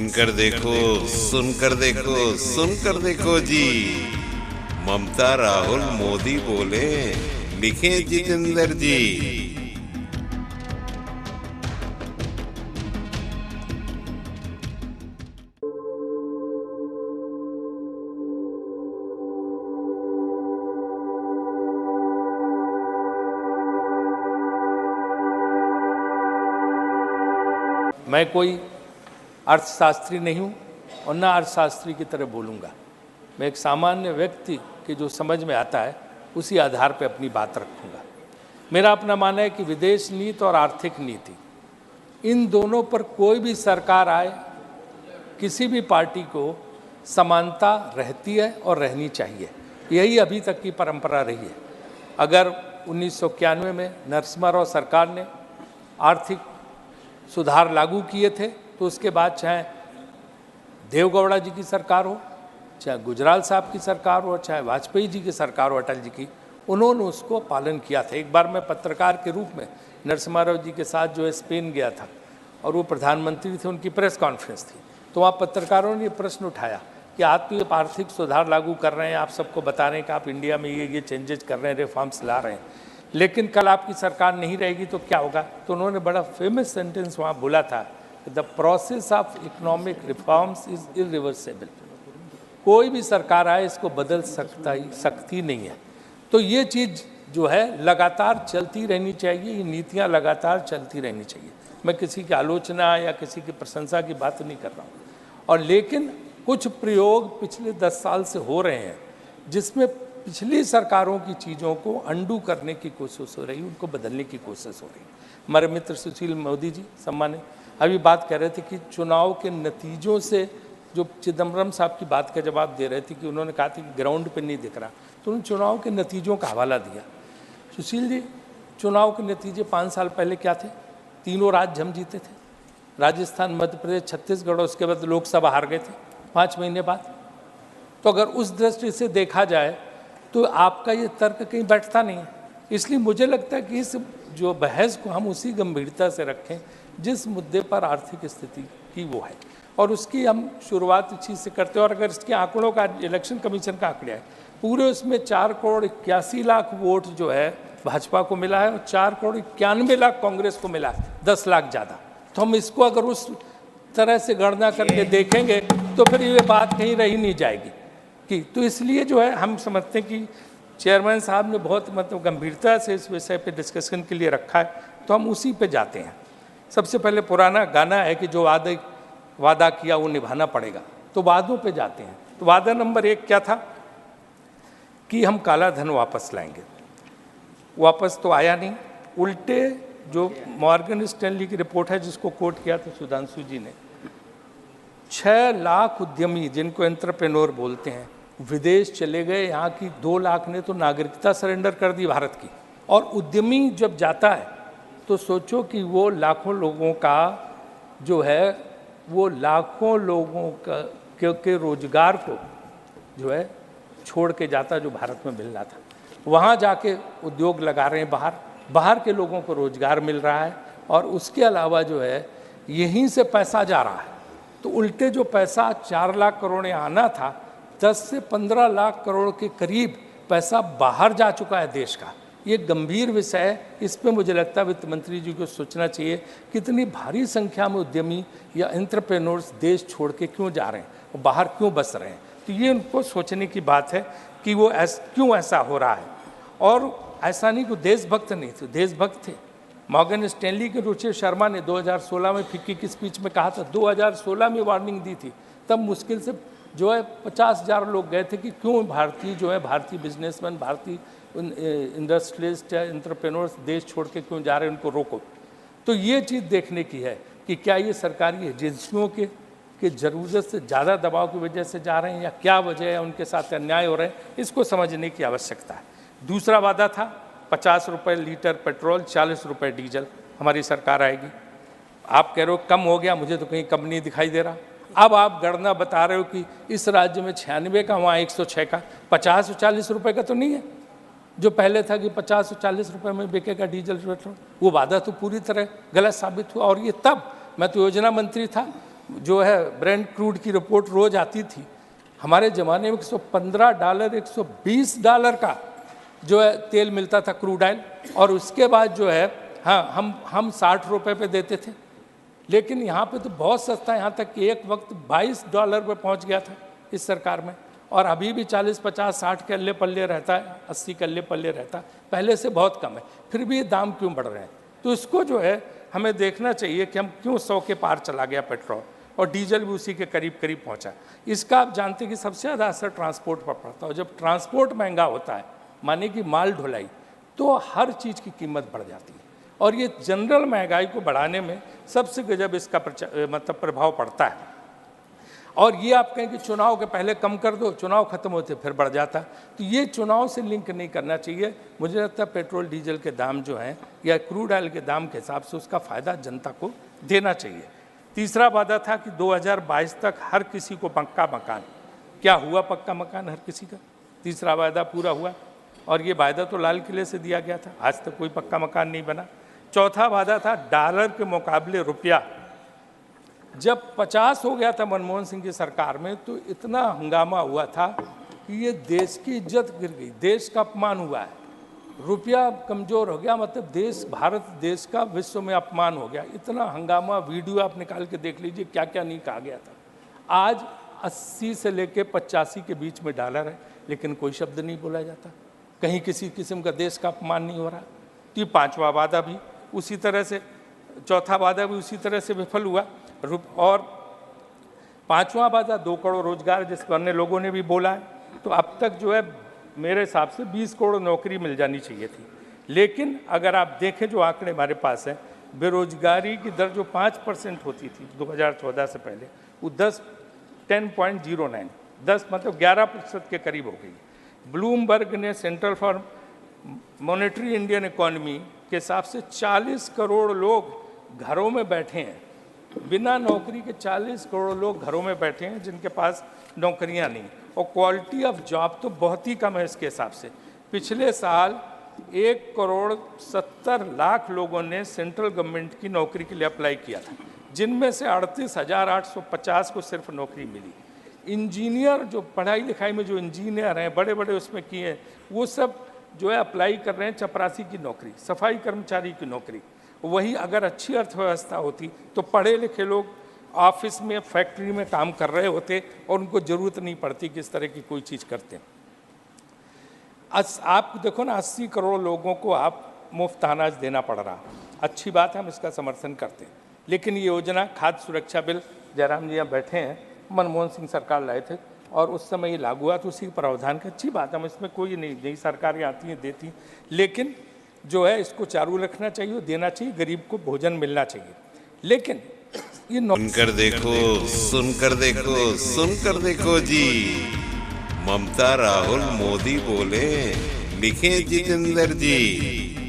सुनकर देखो, सुनकर देखो, सुनकर देखो जी। ममता राहुल मोदी बोले, लिखे जितेंद्र जी। मैं कोई अर्थशास्त्री नहीं हूँ और ना अर्थशास्त्री की तरह बोलूँगा। मैं एक सामान्य व्यक्ति के जो समझ में आता है उसी आधार पर अपनी बात रखूँगा। मेरा अपना मानना है कि विदेश नीति और आर्थिक नीति, इन दोनों पर कोई भी सरकार आए, किसी भी पार्टी को समानता रहती है और रहनी चाहिए। यही अभी तक की परंपरा रही है। अगर 1991 में नरसिम्हा राव सरकार ने आर्थिक सुधार लागू किए थे, तो उसके बाद चाहे देवगौड़ा जी की सरकार हो, चाहे गुजराल साहब की सरकार हो, चाहे वाजपेयी जी की सरकार हो, अटल जी की, उन्होंने उसको पालन किया था। एक बार मैं पत्रकार के रूप में नरसिम्हा राव जी के साथ जो है स्पेन गया था और वो प्रधानमंत्री थे, उनकी प्रेस कॉन्फ्रेंस थी, तो वहाँ पत्रकारों ने ये प्रश्न उठाया कि आप तो ये आर्थिक सुधार लागू कर रहे हैं, आप सबको बता रहे हैं कि आप इंडिया में ये चेंजेज कर रहे हैं, रिफॉर्म्स ला रहे हैं, लेकिन कल आपकी सरकार नहीं रहेगी तो क्या होगा। तो उन्होंने बड़ा फेमस सेंटेंस वहाँ बोला था, the process of economic reforms is irreversible. कोई भी सरकार आए इसको बदल सकती नहीं है। तो ये चीज़ जो है लगातार चलती रहनी चाहिए, ये नीतियाँ लगातार चलती रहनी चाहिए। मैं किसी की आलोचना या किसी की प्रशंसा की बात नहीं कर रहा हूँ। और लेकिन कुछ प्रयोग पिछले 10 साल से हो रहे हैं जिसमें पिछली सरकारों की चीज़ों को अंडू करने की कोशिश हो रही, उनको बदलने की कोशिश हो रही। हमारे मित्र सुशील मोदी जी सम्मानित अभी बात कर रहे थे कि चुनाव के नतीजों से, जो चिदम्बरम साहब की बात का जवाब दे रहे थे कि उन्होंने कहा था कि ग्राउंड पे नहीं दिख रहा, तो उन्होंने चुनाव के नतीजों का हवाला दिया। सुशील जी, चुनाव के नतीजे 5 साल पहले क्या थे? तीनों राज्य हम जीते थे, राजस्थान, मध्य प्रदेश, छत्तीसगढ़, और उसके बाद लोकसभा हार गए थे 5 महीने बाद। तो अगर उस दृष्टि से देखा जाए तो आपका ये तर्क कहीं बैठता नहीं है। इसलिए मुझे लगता है कि इस जो बहस को हम उसी गंभीरता से रखें जिस मुद्दे पर आर्थिक स्थिति की वो है, और उसकी हम शुरुआत इस चीज़ से करते हैं। और अगर इसके आंकड़ों का, इलेक्शन कमीशन का आंकड़ा है, पूरे उसमें 4,81,00,000 वोट जो है भाजपा को मिला है और 4,91,00,000 कांग्रेस को मिला है, 10 लाख ज़्यादा। तो हम इसको अगर उस तरह से गणना करके देखेंगे तो फिर ये बात कहीं रही नहीं जाएगी कि, तो इसलिए जो है हम समझते हैं कि चेयरमैन साहब ने बहुत गंभीरता से इस विषय पे डिस्कशन के लिए रखा है, तो हम उसी पे जाते हैं। सबसे पहले पुराना गाना है कि जो वादा किया वो निभाना पड़ेगा, तो वादों पे जाते हैं। तो वादा नंबर 1 क्या था कि हम काला धन वापस लाएंगे। वापस तो आया नहीं, उल्टे जो मॉर्गन स्टैनली की रिपोर्ट है जिसको कोट किया था सुधांशु जी ने, 6 लाख उद्यमी जिनको एंटरप्रेन्योर बोलते हैं विदेश चले गए। यहाँ की 2 लाख ने तो नागरिकता सरेंडर कर दी भारत की। और उद्यमी जब जाता है तो सोचो कि वो लाखों लोगों का जो है, वो लाखों लोगों का के रोजगार को जो है छोड़ के जाता, जो भारत में मिल रहा था। वहाँ जाके उद्योग लगा रहे हैं, बाहर के लोगों को रोजगार मिल रहा है, और उसके अलावा जो है यहीं से पैसा जा रहा है। तो उल्टे जो पैसा 4 लाख करोड़ आना था, 10 से 15 लाख करोड़ के करीब पैसा बाहर जा चुका है देश का। ये गंभीर विषय है, इस पे मुझे लगता है वित्त मंत्री जी को सोचना चाहिए कितनी भारी संख्या में उद्यमी या एंटरप्रेन्योर्स देश छोड़ के क्यों जा रहे हैं और बाहर क्यों बस रहे हैं। तो ये उनको सोचने की बात है कि वो क्यों ऐसा हो रहा है। और ऐसा नहीं कि देशभक्त नहीं थे, देशभक्त थे। मॉर्गन स्टैनली के रुचि शर्मा ने 2016 में फिक्की की स्पीच में कहा था, 2016 में वार्निंग दी थी, तब मुश्किल से जो है 50,000 लोग गए थे कि क्यों भारतीय बिजनेसमैन, भारतीय इंडस्ट्रियलिस्ट या एंटरप्रेन्योर्स देश छोड़ के क्यों जा रहे हैं, उनको रोको। तो ये चीज़ देखने की है कि क्या ये सरकारी एजेंसियों के ज़रूरत से ज़्यादा दबाव की वजह से जा रहे हैं या क्या वजह है, उनके साथ अन्याय हो रहे हैं, इसको समझने की आवश्यकता है। दूसरा वादा था 50 रुपये लीटर पेट्रोल, 40 रुपये डीजल, हमारी सरकार आएगी। आप कह रहे हो कम हो गया, मुझे तो कहीं कम नहीं दिखाई दे रहा। अब आप गणना बता रहे हो कि इस राज्य में 96 का, वहाँ 106 का, 50 और 40 रुपये का तो नहीं है जो पहले था कि 50 और 40 रुपये में बिकेगा डीजल पेट्रोल। वो वादा तो पूरी तरह गलत साबित हुआ। और ये तब मैं तो योजना मंत्री था, जो है ब्रेंट क्रूड की रिपोर्ट रोज आती थी। हमारे ज़माने में $115 $120 का जो है तेल मिलता था, क्रूड ऑयल, और उसके बाद जो है हाँ हम 60 रुपये पे देते थे। लेकिन यहाँ पे तो बहुत सस्ता, यहाँ तक कि एक वक्त $22 पे पहुँच गया था इस सरकार में, और अभी भी 40 50 60 के अल्ले पल्ले रहता है, 80 के अल्ले पल्ले रहता है, पहले से बहुत कम है। फिर भी ये दाम क्यों बढ़ रहे हैं? तो इसको जो है हमें देखना चाहिए कि हम क्यों 100 के पार चला गया पेट्रोल, और डीजल भी उसी के करीब करीब पहुंचा। इसका आप जानते हैं कि सबसे ज़्यादा असर ट्रांसपोर्ट पर पड़ता है, और जब ट्रांसपोर्ट महंगा होता है, माने कि माल ढुलाई, तो हर चीज़ की कीमत बढ़ जाती है, और ये जनरल महंगाई को बढ़ाने में सबसे गजब इसका मतलब प्रभाव पड़ता है। और ये आप कहें कि चुनाव के पहले कम कर दो, चुनाव खत्म होते फिर बढ़ जाता, तो ये चुनाव से लिंक नहीं करना चाहिए। मुझे लगता है पेट्रोल डीजल के दाम जो हैं या क्रूड ऑयल के दाम के हिसाब से उसका फ़ायदा जनता को देना चाहिए। तीसरा वादा था कि 2022 तक हर किसी को पक्का मकान। क्या हुआ पक्का मकान हर किसी का? तीसरा वादा पूरा हुआ, और ये वादा तो लाल किले से दिया गया था, आज तक कोई पक्का मकान नहीं बना। चौथा वादा था डॉलर के मुकाबले रुपया। जब 50 हो गया था मनमोहन सिंह की सरकार में, तो इतना हंगामा हुआ था कि ये देश की इज्जत गिर गई, देश का अपमान हुआ है। रुपया कमज़ोर हो गया, मतलब भारत देश का विश्व में अपमान हो गया। इतना हंगामा, वीडियो आप निकाल के देख लीजिए, क्या क्या नहीं कहा गया था। आज 80 से लेके 85 के बीच में डॉलर है, लेकिन कोई शब्द नहीं बोला जाता, कहीं किसी किस्म का देश का अपमान नहीं हो रहा। तो ये पाँचवा वादा भी उसी तरह से, चौथा वादा भी उसी तरह से विफल हुआ। और पाँचवा वादा 2 करोड़ रोजगार, जिस पर अन्य लोगों ने भी बोला है, तो अब तक जो है मेरे हिसाब से 20 करोड़ नौकरी मिल जानी चाहिए थी। लेकिन अगर आप देखें जो आंकड़े हमारे पास हैं, बेरोजगारी की दर जो 5% होती थी 2014 से पहले, वो 10.09, 10 मतलब 11% के करीब हो गई। ब्लूमबर्ग ने central for monetary Indian economy के हिसाब से 40 करोड़ लोग घरों में बैठे हैं, बिना नौकरी के 40 करोड़ लोग घरों में बैठे हैं जिनके पास नौकरियां नहीं, और क्वालिटी ऑफ जॉब तो बहुत ही कम है इसके हिसाब से। पिछले साल 1,70,00,000 लोगों ने सेंट्रल गवर्नमेंट की नौकरी के लिए अप्लाई किया था, जिनमें से 38,850 को सिर्फ नौकरी मिली। इंजीनियर जो पढ़ाई लिखाई में जो इंजीनियर हैं, बड़े बड़े उसमें किए हैं, वो सब जो है अप्लाई कर रहे हैं चपरासी की नौकरी, सफाई कर्मचारी की नौकरी। वही अगर अच्छी अर्थव्यवस्था होती तो पढ़े लिखे लोग ऑफिस में, फैक्ट्री में काम कर रहे होते, और उनको ज़रूरत नहीं पड़ती कि इस तरह की कोई चीज़ करते। आप देखो ना, 80 करोड़ लोगों को आप मुफ्त अनाज देना पड़ रहा, अच्छी बात है, हम इसका समर्थन करते हैं। लेकिन ये योजना खाद्य सुरक्षा बिल, जयराम जी यहाँ बैठे हैं, मनमोहन सिंह सरकार लाए थे, और उस समय ये लागू हुआ, तो उसी प्रावधान का अच्छी बात है, हम इसमें कोई नहीं, नई सरकारें आती हैं देती, लेकिन जो है इसको चालू रखना चाहिए, देना चाहिए, गरीब को भोजन मिलना चाहिए। लेकिन ये सुनकर देखो, सुनकर देखो, सुनकर देखो जी, ममता राहुल मोदी बोले, लिखे जितेंद्र जी।